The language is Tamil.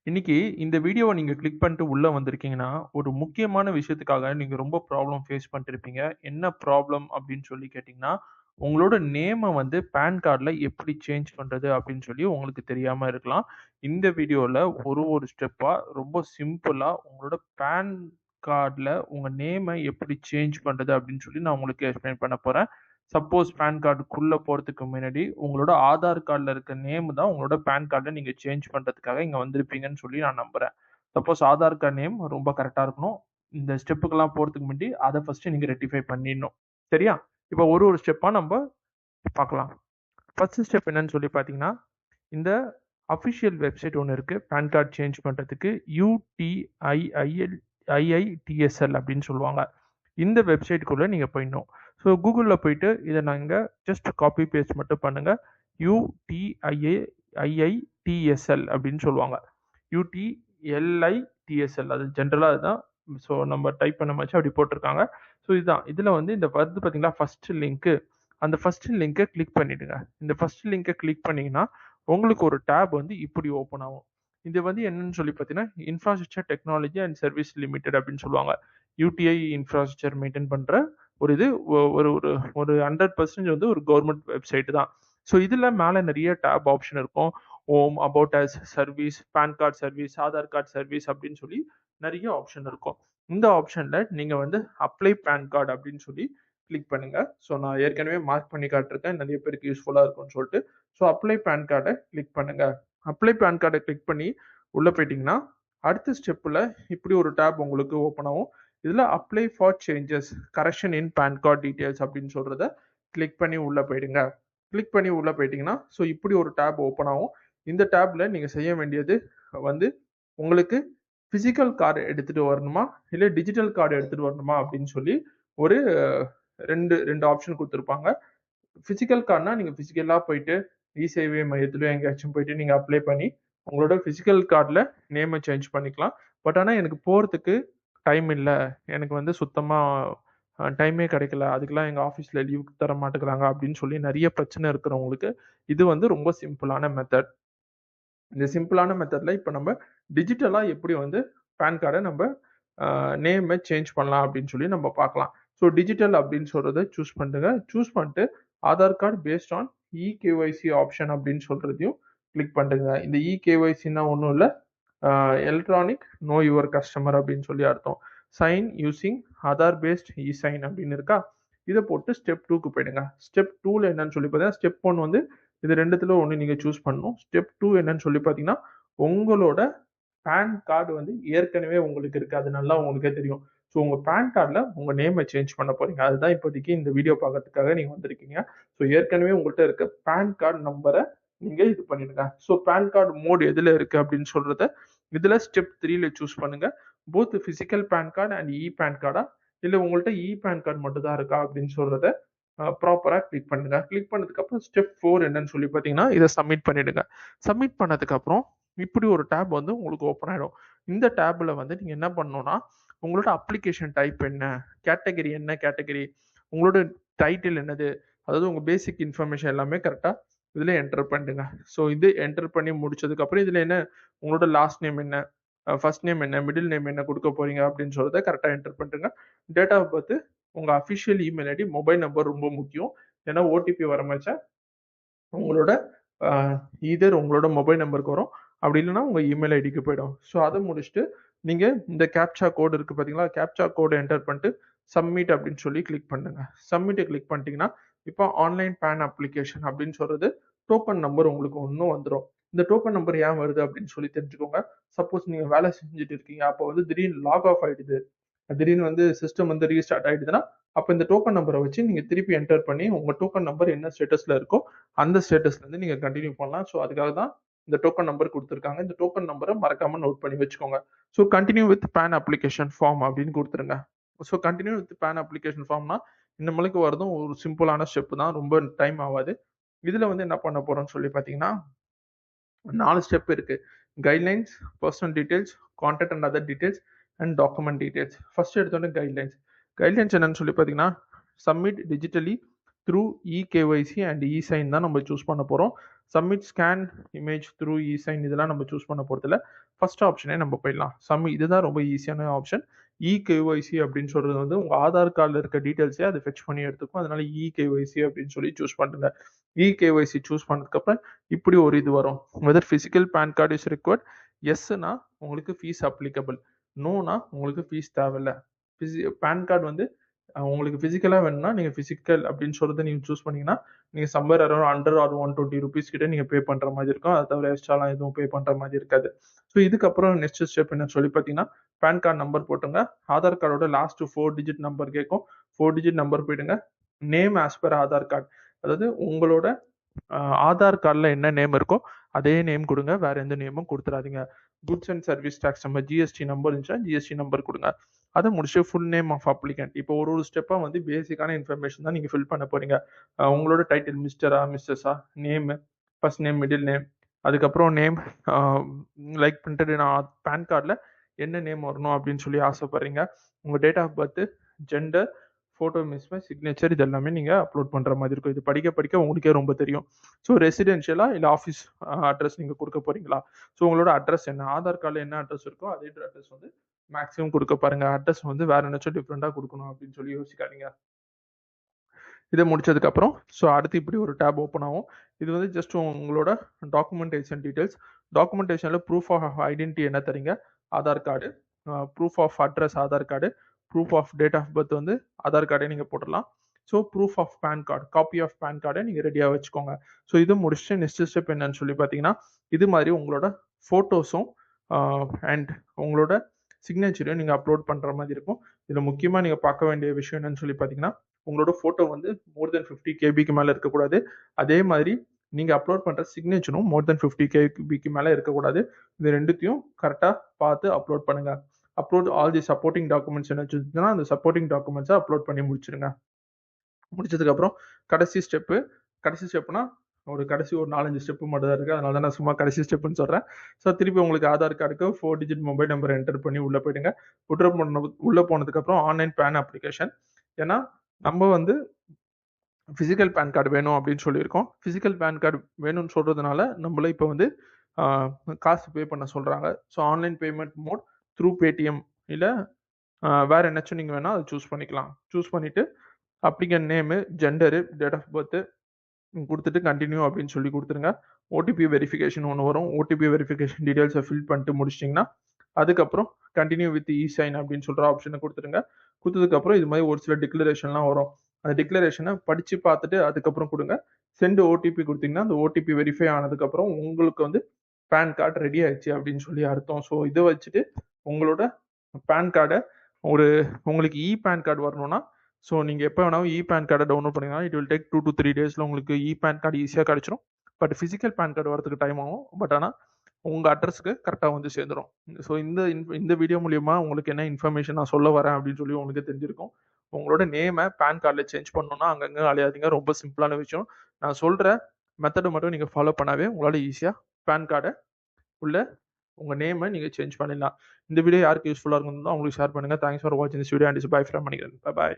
இன்னைக்கு இந்த வீடியோவை நீங்க கிளிக் பண்ணிட்டு உள்ள வந்திருக்கீங்கன்னா, ஒரு முக்கியமான விஷயத்துக்காக நீங்க ரொம்ப ப்ராப்ளம் ஃபேஸ் பண்ணிட்டு இருப்பீங்க. என்ன ப்ராப்ளம் அப்படின்னு சொல்லி கேட்டீங்கன்னா, உங்களோட நேம வந்து பான் கார்ட்ல எப்படி சேஞ்ச் பண்றது அப்படின்னு சொல்லி உங்களுக்கு தெரியாம இருக்கலாம். இந்த வீடியோல ஒரு ஸ்டெப்பா ரொம்ப சிம்பிளா உங்களோட பான் கார்ட்ல உங்க நேம எப்படி சேஞ்ச் பண்றது அப்படின்னு சொல்லி நான் உங்களுக்கு எக்ஸ்பிளைன் பண்ண போறேன். சப்போஸ் பான் கார்டுக்குள்ள போறதுக்கு முன்னாடி உங்களோட ஆதார் கார்ட்ல இருக்க நேம் தான் உங்களோட பான் கார்ட்ல நீங்க சேஞ்ச் பண்றதுக்காக இங்க வந்திருப்பீங்கன்னு சொல்லி நான் நம்புறேன். சப்போஸ் ஆதார் கார்ட் நேம் ரொம்ப கரெக்ட்டா இருக்கணும். இந்த ஸ்டெப்புக்கெல்லாம் போறதுக்கு முன்னாடி அத ஃபர்ஸ்ட் நீங்க ரெக்டிஃபை பண்ணிடணும். சரியா? இப்போ ஒரு ஸ்டெப்பா நம்ப பார்க்கலாம். ஃபர்ஸ்ட் ஸ்டெப் என்னன்னு சொல்லி பார்த்தீங்கன்னா, இந்த அஃபிஷியல் வெப்சைட் ஒண்ணு இருக்கு. பான் கார்ட் சேஞ்ச் பண்றதுக்கு UTIIL அப்படின்னு சொல்லுவாங்க. இந்த வெப்சைட்குள்ள நீங்க போயிடணும். ஸோ கூகுள்ல போயிட்டு இத நாங்க ஜஸ்ட் காப்பி பேஸ்ட் மட்டும் பண்ணுங்க. UTIITSL அப்படின்னு சொல்லுவாங்க. UTLITSL அது ஜென்ரலா அதுதான். ஸோ நம்ம டைப் பண்ண மாச்சு அப்படி போட்டிருக்காங்க. ஸோ இதுதான். இதுல வந்து இந்த வருது பார்த்தீங்களா ஃபர்ஸ்ட் லிங்க். அந்த ஃபர்ஸ்ட் லிங்கை கிளிக் பண்ணிடுங்க. இந்த ஃபர்ஸ்ட் லிங்கை கிளிக் பண்ணீங்கன்னா உங்களுக்கு ஒரு டேப் வந்து இப்படி ஓப்பன் ஆகும். இது வந்து என்னன்னு சொல்லி பார்த்தீங்கன்னா infrastructure technology and service limited அப்படின்னு சொல்லுவாங்க. யூடிஐ இன்ஃப்ராஸ்ட்ரக்சர் மெயின்டைன் பண்ற ஒரு இது ஒரு ஒரு ஒரு 100% வந்து ஒரு கவர்மெண்ட் வெப்சைட் தான். ஸோ இதுல மேல நிறைய டேப் ஆப்ஷன் இருக்கும். Home, about us, service, PAN card service, Aadhaar card service அப்படின்னு சொல்லி நிறைய ஆப்ஷன் இருக்கும். இந்த ஆப்ஷன்ல நீங்க வந்து அப்ளை பான் கார்டு அப்படின்னு சொல்லி கிளிக் பண்ணுங்க. ஸோ நான் ஏற்கனவே மார்க் பண்ணி காட்டிருக்கேன். நிறைய பேருக்கு யூஸ்ஃபுல்லா இருக்கும்னு சொல்லிட்டு. ஸோ அப்ளை பான் கார்டை கிளிக் பண்ணுங்க. அப்ளை பான் கார்டை கிளிக் பண்ணி உள்ள போயிட்டீங்கன்னா அடுத்த ஸ்டெப்ல இப்படி ஒரு டேப் உங்களுக்கு ஓப்பன் ஆகும். இதுல apply for changes correction in PAN card details அப்படின்னு சொல்றத கிளிக் பண்ணி உள்ள போயிடுங்க. கிளிக் பண்ணி உள்ள போயிட்டீங்கன்னா ஸோ இப்படி ஒரு டேப் ஓப்பன் ஆகும். இந்த டேப்ல நீங்க செய்ய வேண்டியது வந்து உங்களுக்கு பிசிக்கல் கார்டு எடுத்துட்டு வரணுமா இல்ல டிஜிட்டல் கார்டு எடுத்துட்டு வரணுமா அப்படின்னு சொல்லி ஒரு ரெண்டு ரெண்டு ஆப்ஷன் கொடுத்துருப்பாங்க. பிசிக்கல் கார்டுனா நீங்க பிசிக்கலா போயிட்டு இ-சேவை மையத்திலயோ எங்கேயாச்சும் போயிட்டு நீங்க அப்ளை பண்ணி உங்களோட பிசிக்கல் கார்டுல நேமை சேஞ்ச் பண்ணிக்கலாம். பட் ஆனா எனக்கு போறதுக்கு டைம் இல்ல. எனக்கு வந்து சுத்தமா டைமே கிடைக்கல. அதுக்கெல்லாம் எங்க ஆஃபீஸ்ல லீவ் தர மாட்டேங்கிறாங்க அப்படின்னு சொல்லி நிறைய பிரச்சனை இருக்கிறவங்களுக்கு இது வந்து ரொம்ப சிம்பிளான மெத்தட். இந்த சிம்பிளான மெத்தட்ல இப்ப நம்ம டிஜிட்டலா எப்படி வந்து பான் கார்டை நம்ம நேமை சேஞ்ச் பண்ணலாம் அப்படின்னு சொல்லி நம்ம பார்க்கலாம். ஸோ டிஜிட்டல் அப்படின்னு சொல்றத சூஸ் பண்ணுங்க. சூஸ் பண்ணிட்டு Aadhaar card based on eKYC option அப்படின்னு சொல்றதையும் கிளிக் பண்ணுங்க. இந்த இ-கேஒய்சின்னா ஒன்றும் இல்லை, எலக்ட்ரானிக் நோ யுவர் கஸ்டமர் அப்படின்னு சொல்லி அர்த்தம். சைன் யூசிங் ஆதார் பேஸ்ட் இ-சைன் அப்படின்னு இருக்கா, இதை போட்டு ஸ்டெப் 2க்கு போயிடுங்க. ஸ்டெப் 2ல என்னன்னு சொல்லி பார்த்தீங்கன்னா ஸ்டெப் 1 வந்து இது ரெண்டுத்துல ஒன்று நீங்க சூஸ் பண்ணணும். ஸ்டெப் 2 என்னன்னு சொல்லி பார்த்தீங்கன்னா உங்களோட பான் கார்டு வந்து ஏற்கனவே உங்களுக்கு இருக்கு. அது நல்லா உங்களுக்கே தெரியும். ஸோ உங்க பான் கார்டுல உங்க நேமை சேஞ்ச் பண்ண போறீங்க. அதுதான் இப்போதைக்கு இந்த வீடியோ பார்க்கறதுக்காக நீங்க வந்திருக்கீங்க. ஸோ ஏற்கனவே உங்கள்கிட்ட இருக்க பான் கார்டு நம்பரை நீங்க இது பண்ணிடுங்க. ஸோ பான் கார்டு மோட் எதுல இருக்கு அப்படின்னு சொல்றத இதுல ஸ்டெப் 3ல சூஸ் பண்ணுங்க. Both physical PAN card and e PAN கார்டா இல்ல உங்கள்கிட்ட இ பான் கார்டு மட்டும் தான் இருக்கா அப்படின்னு சொல்றத ப்ராப்பரா கிளிக் பண்ணுங்க. கிளிக் பண்ணதுக்கு அப்புறம் ஸ்டெப் 4 என்னன்னு சொல்லி பார்த்தீங்கன்னா இதை சப்மிட் பண்ணிடுங்க. சப்மிட் பண்ணதுக்கு அப்புறம் இப்படி ஒரு டேப் வந்து உங்களுக்கு ஓப்பன் ஆயிடும். இந்த டேப்ல வந்து நீங்க என்ன பண்ணணும்னா உங்களோட அப்ளிகேஷன் டைப் என்ன, கேட்டகரி என்ன கேட்டகரி, உங்களோட டைட்டில் என்னது, அதாவது உங்க பேசிக் இன்ஃபர்மேஷன் எல்லாமே கரெக்டா இதுல என்டர் பண்ணிடுங்க. ஸோ இது என்டர் பண்ணி முடிச்சதுக்கு அப்புறம் இதுல என்ன உங்களோட லாஸ்ட் நேம் என்ன, ஃபர்ஸ்ட் நேம் என்ன, மிடில் நேம் என்ன கொடுக்க போறீங்க அப்படின்னு சொல்றத கரெக்டா என்டர் பண்ணிடுங்க. டேட் ஆஃப் பர்த், உங்க official email ID, mobile number ரொம்ப முக்கியம். ஏன்னா ஓடிபி வர மாதிரி உங்களோட ஈதர் உங்களோட மொபைல் நம்பருக்கு வரும், அப்படி இல்லைன்னா உங்க இமெயில் ஐடிக்கு போயிடும். ஸோ அதை முடிச்சுட்டு நீங்க இந்த கேப்சா கோடு இருக்கு பாத்தீங்களா, கேப்சா கோடு என்டர் பண்ணிட்டு சப்மிட் அப்படின்னு சொல்லி கிளிக் பண்ணுங்க. சப்மிட்டை கிளிக் பண்ணிட்டீங்கன்னா இப்போ ஆன்லைன் பேன் அப்ளிகேஷன் அப்படின்னு சொல்றது டோக்கன் நம்பர் உங்களுக்கு ஒன்றும் வந்துடும். இந்த டோக்கன் நம்பர் ஏன் வருது அப்படின்னு சொல்லி தெரிஞ்சுக்கோங்க. சப்போஸ் நீங்க வேலை செஞ்சுட்டு இருக்கீங்க, அப்போ வந்து திடீர்னு லாக் ஆஃப் ஆயிடுது, திடீர்னு வந்து சிஸ்டம் வந்து ரீஸ்டார்ட் ஆயிடுதுன்னா அப்போ இந்த டோக்கன் நம்பரை வச்சு நீங்க திருப்பி என்டர் பண்ணி உங்க டோக்கன் நம்பர் என்ன ஸ்டேட்டஸ்ல இருக்கோ அந்த ஸ்டேட்டஸ்ல இருந்து நீங்க கண்டினியூ பண்ணலாம். ஸோ அதுக்காக தான் இந்த டோக்கன் நம்பர் கொடுத்துருக்காங்க. இந்த டோக்கன் நம்பரை மறக்காம நோட் பண்ணி வச்சுக்கோங்க. So continue with PAN application form அப்படின்னு கொடுத்துருங்க. So continue with PAN application ஃபார்ம்னா இந்த மலைக்கு வரதும் ஒரு சிம்பிளான ஸ்டெப் தான், ரொம்ப டைம் ஆகாது. இதுல வந்து என்ன பண்ண போறோம்னு சொல்லி பார்த்தீங்கன்னா 4 ஸ்டெப் இருக்கு. Guidelines, personal details, contact and other details and document details. First எடுத்தோடனே கைட்லைன்ஸ். கைட்லைன்ஸ் என்னன்னு சொல்லி பார்த்தீங்கன்னா submit digitally through eKYC and eSign தான் நம்ம சூஸ் பண்ண போகிறோம். Submit scan image through eSign இதெல்லாம் நம்ம சூஸ் பண்ண போகிறதில்ல. ஃபர்ஸ்ட் ஆப்ஷனே நம்ம போயிடலாம். இதுதான் ரொம்ப ஈஸியான ஆப்ஷன். இகேஒய்சி அப்படின்னு சொல்றது வந்து உங்க ஆதார் கார்டில் இருக்க டீட்டெயில்ஸே அது ஃபெச் பண்ணி எடுத்துக்கும். அதனால இகேஒய்சி அப்படின்னு சொல்லி சூஸ் பண்ணுங்க. இகேஒய்சி சூஸ் பண்ணதுக்கப்புறம் இப்படி ஒரு இது வரும். Whether physical PAN card is required. எஸ்னா உங்களுக்கு ஃபீஸ் அப்ளிகபிள், நோனா உங்களுக்கு ஃபீஸ் தேவையில்ல. பேன் கார்டு வந்து உங்களுக்கு ஃபிசிக்கலாக வேணும்னா நீங்கள் ஃபிசிக்கல் அப்படின்னு சொல்றதை நீங்கள் சூஸ் பண்ணீங்கன்னா நீங்கள் சம்பர் அரௌண்ட் 100 ஆர் 120 ருபீஸ் கிட்ட நீங்கள் பே பண்ணுற மாதிரி இருக்கும். அதை தவிர எக்ஸ்ட்ராலாம் எதுவும் பே பண்ணுற மாதிரி இருக்காது. ஸோ இதுக்கப்புறம் நெக்ஸ்ட் ஸ்டெப் என்ன சொல்லி பார்த்தீங்கன்னா பேன் கார்டு நம்பர் போட்டுங்க. ஆதார் கார்டோட லாஸ்ட் 4 டிஜிட் நம்பர் கேட்கும். 4 டிஜிட் நம்பர் போயிடுங்க. Name as per Aadhaar card, அதாவது உங்களோட ஆதார் கார்டில் என்ன நேம் இருக்கோ அதே நேம் கொடுங்க, வேற எந்த நேமும் கொடுத்துடாதீங்க. குட்ஸ் அண்ட் சர்வீஸ் டேக்ஸ் நம்ம ஜிஎஸ்டி நம்பர் இருந்துச்சுன்னா ஜிஎஸ்டி நம்பர் கொடுங்க. அதை முடிச்சு ஃபுல் நேம் ஆஃப் அப்ளிகண்ட். இப்போ ஒரு ஸ்டெப்பாக வந்து பேசிக்கான இன்ஃபர்மேஷன் தான் நீங்கள் ஃபில் பண்ண போறீங்க. உங்களோட டைட்டில் மிஸ்டரா மிஸ்ஸஸா, name, first name, middle name, அதுக்கப்புறம் நேம் லைக் பிரிண்டட் பேன் கார்டில் என்ன நேம் வரணும் அப்படின்னு சொல்லி ஆசைப்படுறீங்க. உங்கள் date of birth, gender, photo mismatch, signature இது எல்லாமே நீங்கள் அப்லோட் பண்ணுற மாதிரி இருக்கும். இது படிக்க படிக்க உங்களுக்கே ரொம்ப தெரியும். ஸோ ரெசிடென்ஷியலாக இல்லை ஆஃபீஸ் அட்ரஸ் நீங்கள் கொடுக்க போறீங்களா? ஸோ உங்களோட அட்ரஸ் என்ன, ஆதார் கார்டில் என்ன அட்ரஸ் இருக்கோ அதே அட்ரஸ் வந்து மேக்ஸிமம் கொடுக்க பாருங்க. அட்ரஸ் வந்து வேற ஏதாச்சும் டிஃப்ரெண்டாக கொடுக்கணும் அப்படின்னு சொல்லி யோசிக்காதீங்க. இதை முடிச்சதுக்கப்புறம் ஸோ அடுத்து இப்படி ஒரு டேப் ஓப்பன் ஆகும். இது வந்து ஜஸ்ட் உங்களோட டாக்குமெண்டேஷன் டீட்டெயில்ஸ். டாக்குமெண்டேஷனில் ப்ரூஃப் ஆஃப் ஐடென்டிட்டி என்ன தரீங்க, Aadhaar card, proof of address Aadhaar card, proof of date of birth வந்து ஆதார் கார்டே நீங்கள் போட்டுடலாம். So proof of PAN card, copy of PAN கார்டை நீங்கள் ரெடியாக வச்சுக்கோங்க. ஸோ இது முடிச்சுட்டு நெக்ஸ்ட் ஸ்டெப் என்னன்னு சொல்லி பார்த்தீங்கன்னா இது மாதிரி உங்களோட ஃபோட்டோஸும் அண்ட் உங்களோட சிக்னேச்சரையும் நீங்கள் அப்லோட் பண்ணுற மாதிரி இருக்கும். இதில் முக்கியமாக நீங்கள் பார்க்க வேண்டிய விஷயம் என்னன்னு சொல்லி பார்த்தீங்கன்னா உங்களோட ஃபோட்டோ வந்து மோர் தென் 50 கேபிக்கு மேலே இருக்கக்கூடாது. அதே மாதிரி நீங்கள் அப்லோட் பண்ணுற சிக்னேச்சரும் மோர் தென் 50 கேபிக்கு மேலே இருக்கக்கூடாது. இது ரெண்டுத்தையும் கரெக்டாக பார்த்து அப்லோட் பண்ணுங்க. Upload all the supporting documents என்ன வச்சுருந்தீங்கன்னா அந்த சப்போர்ட்டிங் டாக்குமெண்ட்ஸை அப்லோட் பண்ணி முடிச்சிருங்க. முடிச்சதுக்கப்புறம் கடைசி ஸ்டெப்னா கடைசி ஒரு 4-5 ஸ்டெப்பு மட்டும் தான் இருக்குது. அதனால தான் நான் சும்மா கடைசி ஸ்டெப்புன்னு சொல்கிறேன். ஸோ திருப்பி உங்களுக்கு ஆதார் கார்டுக்கு 4 டிஜிட் மொபைல் நம்பர் என்டர் பண்ணி உள்ளே போயிடுங்க. உள்ளே போனதுக்கப்புறம் ஆன்லைன் பேன் அப்ளிகேஷன். ஏன்னா நம்ம வந்து ஃபிசிக்கல் பேன் கார்டு வேணும் அப்படின்னு சொல்லியிருக்கோம். ஃபிசிக்கல் பேன் கார்டு வேணும்னு சொல்கிறதுனால நம்மள இப்போ வந்து காசு பே பண்ண சொல்கிறாங்க. So online payment mode through Paytm இல்லை வேறு என்னாச்சும் நீங்கள் வேணால் அதை சூஸ் பண்ணிக்கலாம். சூஸ் பண்ணிவிட்டு applicant name, gender, date of birth கொடுத்துட்டு கண்டினியூ அப்படின்னு சொல்லி கொடுத்துருங்க. ஓடிபி வெரிஃபிகேஷன் ஒன்று வரும். ஓடிபி வெரிஃபிகேஷன் டீடைல்ஸை ஃபில் பண்ணிட்டு முடிச்சிட்டிங்கன்னா அதுக்கப்புறம் கண்டினியூ வித் இசைன் அப்படின்னு சொல்கிற ஆப்ஷனை கொடுத்துருங்க. கொடுத்ததுக்கப்புறம் இது மாதிரி ஒரு சில டிக்ளரேஷன்லாம் வரும். அந்த டிக்ளரேஷனை படித்து பார்த்துட்டு அதுக்கப்புறம் கொடுங்க. சென்ட் ஓடிபி கொடுத்தீங்கன்னா அந்த ஓடிபி வெரிஃபை ஆனதுக்கப்புறம் உங்களுக்கு வந்து பேன் கார்டு ரெடி ஆயிடுச்சு அப்படின்னு சொல்லி அர்த்தம். ஸோ இதை வச்சுட்டு உங்களோட பேன் கார்டை உங்களுக்கு பேன் கார்டு வரணும்னா ஸோ நீங்கள் எப்போ வேணாலும் பேன் கார்டை டவுன்லோட் பண்ணிங்கன்னா இட் வில் டேக் 2 to 3 டேஸில் உங்களுக்கு பேன் கார்டு ஈஸியாக கிடச்சிரும். பட் ஃபிசிக்கல் பேன் கார்டு வரதுக்கு டைம் ஆகும். பட் ஆனால் உங்கள் அட்ரஸுக்கு கரெக்டாக வந்து சேர்ந்துடும். ஸோ இந்த வீடியோ மூலியமா உங்களுக்கு என்ன இன்ஃபர்மேஷன் நான் சொல்ல வரேன் அப்படின்னு சொல்லி உங்களுக்கு தெரிஞ்சிருக்கும். உங்களோட நேமை பேன் கார்டில் சேஞ்ச் பண்ணணும்னா அங்கங்கே அலையாதீங்க. ரொம்ப சிம்பிளான விஷயம். நான் சொல்கிற மெத்தடை மட்டும் நீங்கள் ஃபாலோ பண்ணாவே உங்களால் ஈஸியாக பேன் கார்டை உள்ள உங்கள் நேமை நீங்கள் சேஞ்ச் பண்ணிடலாம். இந்த வீடியோ யாருக்கு யூஸ்ஃபுல்லாக இருக்குன்னு அவங்களுக்கு ஷேர் பண்ணுங்கள். தேங்க்ஸ் ஃபார் வாட்சிங் this video and is bye from Manikaran. By.